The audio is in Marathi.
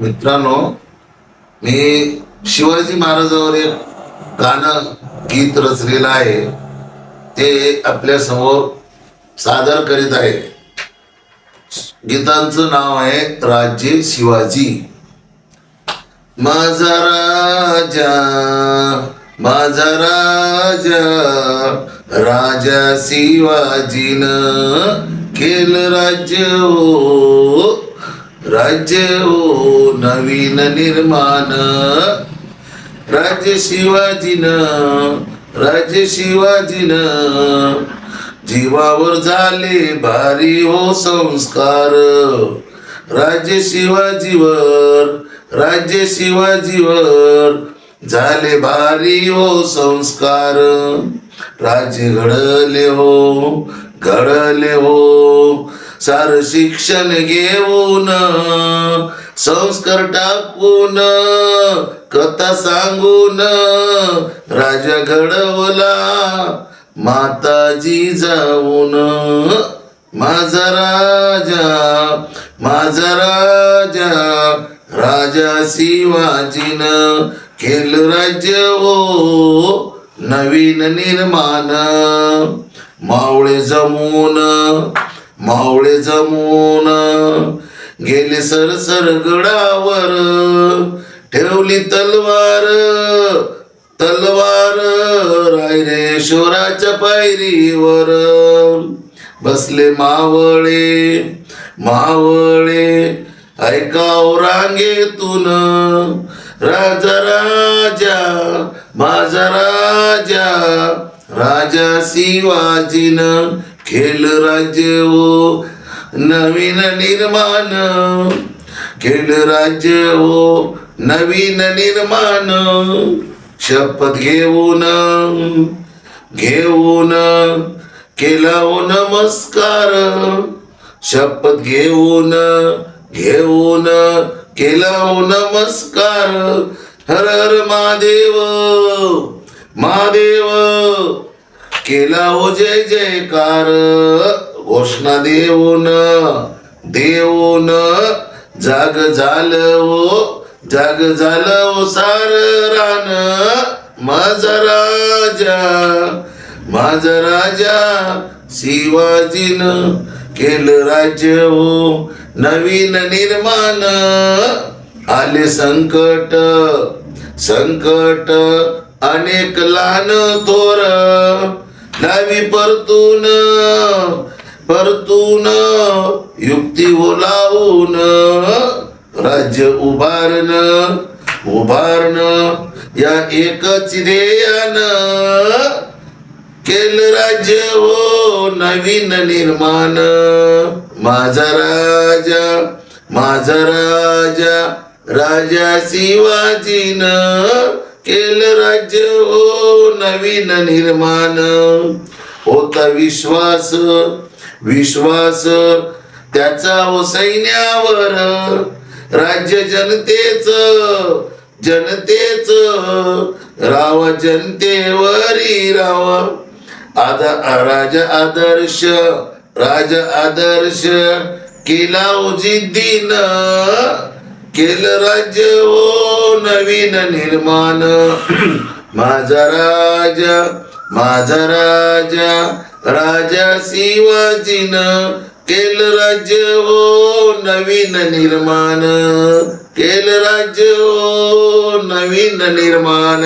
मित्रांनो, मी शिवाजी महाराजांवर एक गाणं गीत रचलेलं आहे, ते आपल्या समोर सादर करीत आहे. गीतांचं नाव आहे राज्य शिवाजी. माझा राजा, माझा राजा, राजा शिवाजीनं केलं राज्य हो, राज्य हो नवीन निर्माण. राज्य शिवाजीनं, राज्य शिवाजीनं जीवावर झाले भारी हो संस्कार. राज्य शिवाजीवर, राज्य शिवाजीवर झाले भारी हो संस्कार. राज्य घडले हो, घडले हो सार शिक्षण घेऊन, संस्कार टाकून, कथा सांगून राजा घडवला माताजी जाऊन. माझा राजा, माझा राजा, राजा शिवाजीनं केलं राज्य हो नवीन निर्माण. मावळे जमून, मावळे जमून गेले सरसर गडावर, ठेवली तलवार, तलवार रायरेश्वराच्या पायरीवर. बसले मावळे, मावळे ऐकाव रांगेतून, राजा राजा, माझा राजा, राजा शिवाजीनं केलं राज्य हो नवीन निर्माण. केलं राज्य हो नवीन निर्माण. शपथ घेऊन, घेऊन केला हो नमस्कार. शपथ घेऊन, घेऊन केला हो नमस्कार. हर हर महादेव, महादेव केला हो जय जयकार. घोषणा देऊन, देऊन जाग झालं हो, जाग झालं हो सार रान. माझा राजा, माझा राजा शिवाजीनं केलं राज्य हो नवीन निर्माण. आले संकट, संकट अनेक लहान थोर, लावी परतून, परतून युक्ती ओलावून राज्य उभारण, उभारण या एकच ध्येयानं केलं राज्य हो नवीन निर्माण. माझा राजा, माझा राजा, राजा शिवाजीनं केलं राज्य हो नवीन निर्माण. होता विश्वास, विश्वास त्याचा हो सैन्यावर, राज्य जनतेच, जनतेच राव जनतेवरी राव. राजा आदर्श, राजा आदर्श केला हो जिद्दीनं, केलं राज्य हो नवीन निर्माण. माझा राजा, माझा राजा, राजा शिवाजीनं केलं राज्य हो नवीन निर्माण. केलं राज्य हो नवीन निर्माण.